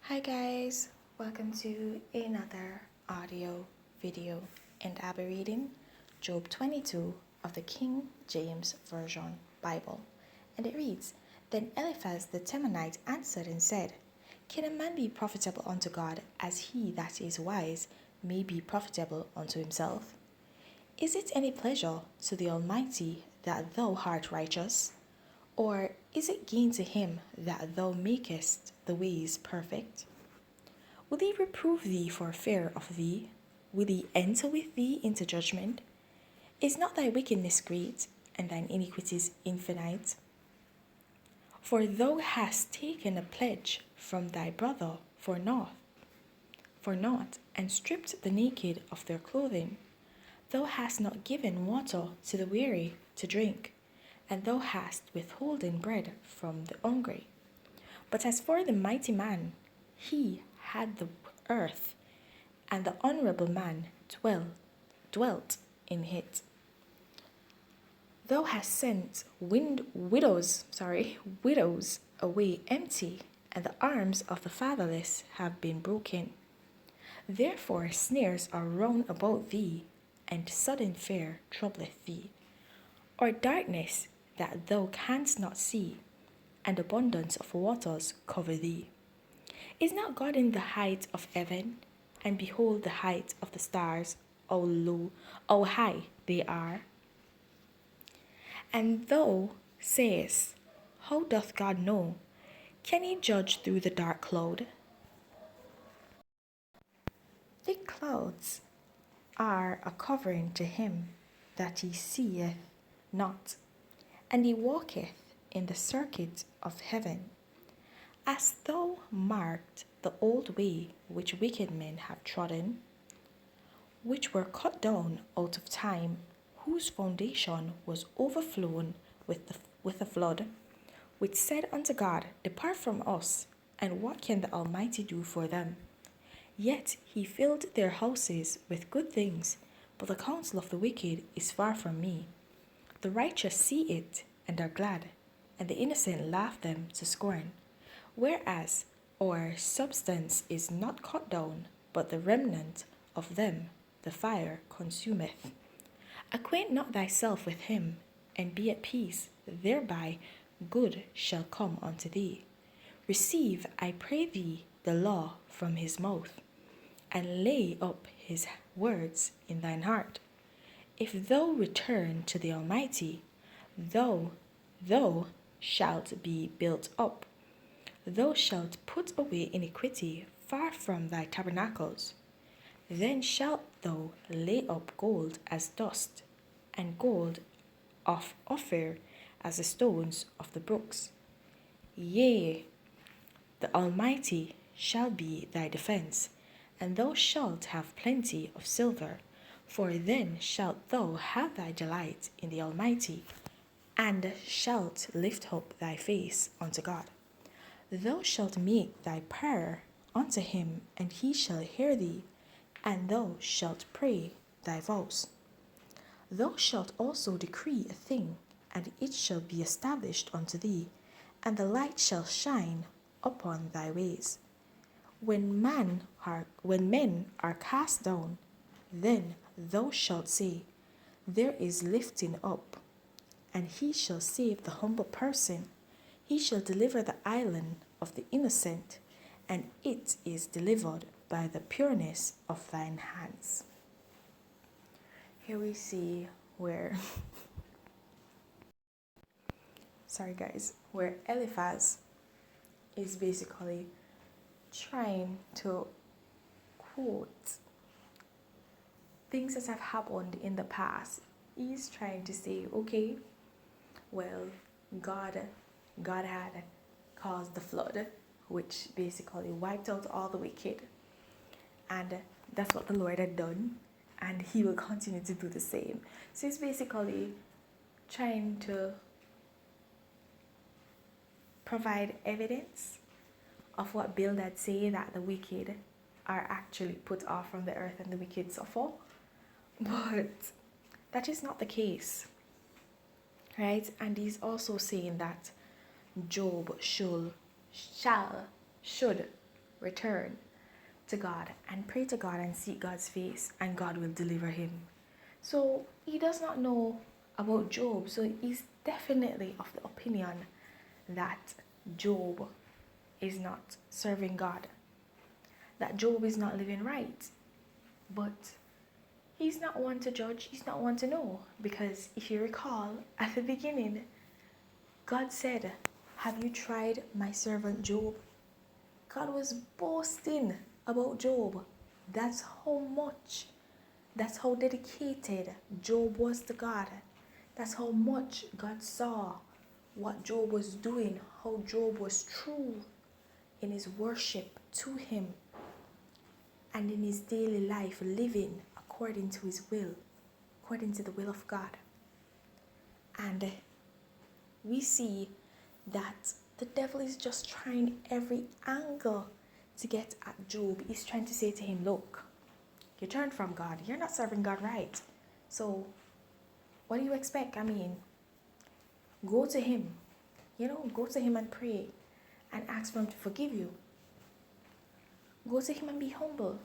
Hi guys, welcome to another audio video, and I'll be reading Job 22 of the King James Version Bible. And it reads, Then Eliphaz the Temanite answered and said, Can a man be profitable unto God as he that is wise may be profitable unto himself? Is it any pleasure to the Almighty that thou art righteous? Or is it gain to him that thou makest the ways perfect? Will he reprove thee for fear of thee? Will he enter with thee into judgment? Is not thy wickedness great, and thine iniquities infinite? For thou hast taken a pledge from thy brother for naught, and stripped the naked of their clothing. Thou hast not given water to the weary to drink, and thou hast withholden bread from the hungry. But as for the mighty man, he had the earth, and the honorable man dwelt in it. Thou hast sent widows away empty, and the arms of the fatherless have been broken. Therefore snares are round about thee, and sudden fear troubleth thee, or darkness that thou canst not see, and abundance of waters cover thee. Is not God in the height of heaven? And behold the height of the stars, how low, how high they are. And thou sayest, How doth God know? Can he judge through the dark cloud? Thick clouds are a covering to him that he seeth not, and he walketh in the circuit of heaven. Hast thou marked the old way which wicked men have trodden, which were cut down out of time, whose foundation was overflown with a flood, which said unto God, Depart from us, and what can the Almighty do for them? Yet he filled their houses with good things, but the counsel of the wicked is far from me. The righteous see it and are glad, and the innocent laugh them to scorn. Whereas our substance is not cut down, but the remnant of them the fire consumeth. Acquaint not thyself with him, and be at peace, thereby good shall come unto thee. Receive, I pray thee, the law from his mouth, and lay up his words in thine heart. If thou return to the Almighty, thou shalt be built up. Thou shalt put away iniquity far from thy tabernacles. Then shalt thou lay up gold as dust, and gold of Ophir as the stones of the brooks. Yea, the Almighty shall be thy defense, and thou shalt have plenty of silver, for then shalt thou have thy delight in the Almighty, and shalt lift up thy face unto God. Thou shalt make thy prayer unto him, and he shall hear thee, and thou shalt pray thy vows. Thou shalt also decree a thing, and it shall be established unto thee, and the light shall shine upon thy ways. When men are cast down, then thou shalt say, There is lifting up, and he shall save the humble person. He shall deliver the island of the innocent, and it is delivered by the pureness of thine hands. Here we see where, where Eliphaz is basically trying to quote things that have happened in the past. He's trying to say, okay, well, God had caused the flood, which basically wiped out all the wicked, and that's what the Lord had done, and he will continue to do the same. So he's basically trying to provide evidence of what Bildad say, that the wicked are actually put off from the earth and the wicked suffer. But that is not the case, right? And he's also saying that Job should return to God and pray to God and seek God's face, and God will deliver him. So he does not know about Job, so he's definitely of the opinion that Job is not serving God, that Job is not living right. But he's not one to judge, he's not one to know, because if you recall at the beginning, God said, "Have you tried my servant Job?" God was boasting about Job. That's how dedicated Job was to God. That's how much God saw what Job was doing, how Job was true in his worship to him and in his daily life, living according to his will, according to the will of God. And we see that the devil is just trying every angle to get at Job. He's trying to say to him, look, you turned from God. You're not serving God right. So what do you expect? I mean, go to him. Go to him and pray and ask for him to forgive you. Go to him and be humble.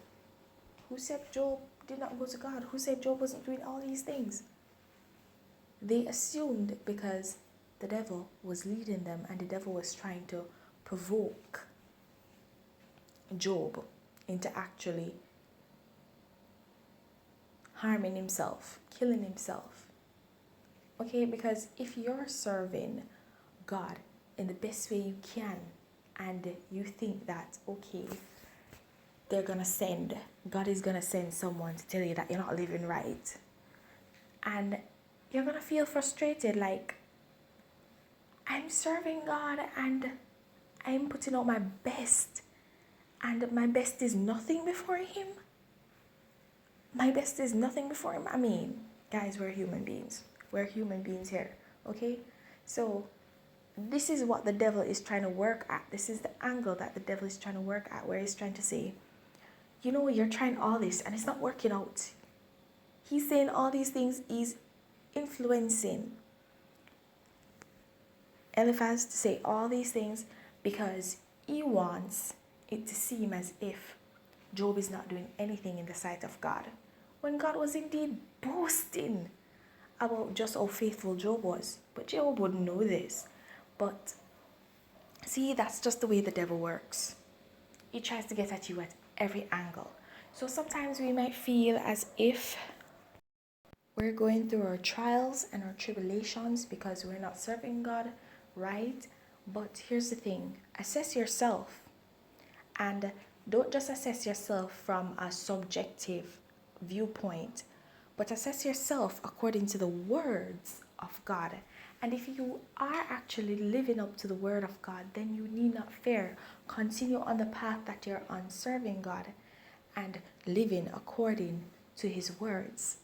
Who said Job did not go to God? Who said Job wasn't doing all these things? They assumed because the devil was leading them and the devil was trying to provoke Job into actually harming himself, killing himself. Okay, because if you're serving God in the best way you can and you think that, okay, God is gonna send someone to tell you that you're not living right, and you're gonna feel frustrated, like, I'm serving God and I'm putting out my best, and my best is nothing before him. My best is nothing before him. I mean, guys, we're human beings. We're human beings here, okay? So this is what the devil is trying to work at. This is the angle that the devil is trying to work at, where he's trying to say, you're trying all this and it's not working out. He's saying all these things. He's influencing Eliphaz to say all these things because he wants it to seem as if Job is not doing anything in the sight of God, when God was indeed boasting about just how faithful Job was. But Job wouldn't know this. But see, that's just the way the devil works. He tries to get at you at every angle. So sometimes we might feel as if we're going through our trials and our tribulations because we're not serving God right. But here's the thing, assess yourself, and don't just assess yourself from a subjective viewpoint, but assess yourself according to the words of God. And if you are actually living up to the word of God, then you need not fear. Continue on the path that you're on, serving God and living according to his words.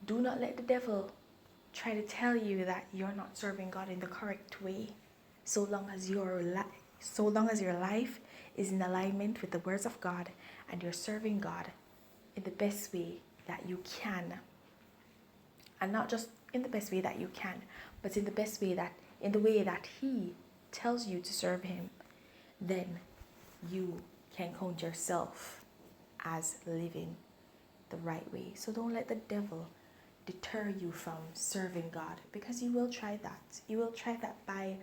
Do not let the devil try to tell you that you're not serving God in the correct way, so long as your life is in alignment with the words of God and you're serving God in the best way that you can. And not just in the best way that you can, but in the way that he tells you to serve him, then you can count yourself as living the right way. So don't let the devil deter you from serving God, because he will try that. He will try that by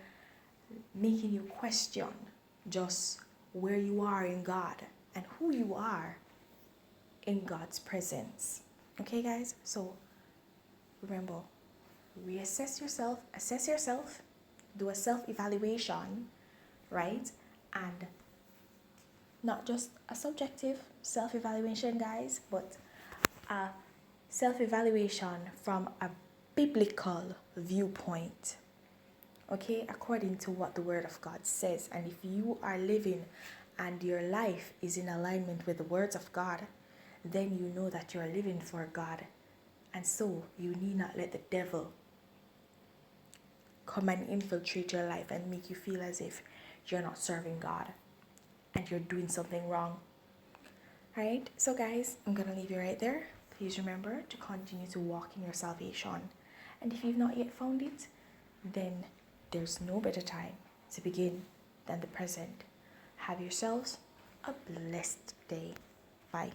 making you question just where you are in God and who you are in God's presence. Okay, guys? So remember, assess yourself, do a self-evaluation, right? And not just a subjective self-evaluation, guys, but a self-evaluation from a biblical viewpoint, okay, according to what the word of God says. And if you are living and your life is in alignment with the words of God, then you know that you are living for God, and so you need not let the devil come and infiltrate your life and make you feel as if you're not serving God and you're doing something wrong. All right, so guys, I'm gonna leave you right there. Please remember to continue to walk in your salvation, and if you've not yet found it, then there's no better time to begin than the present. Have yourselves a blessed day. Bye.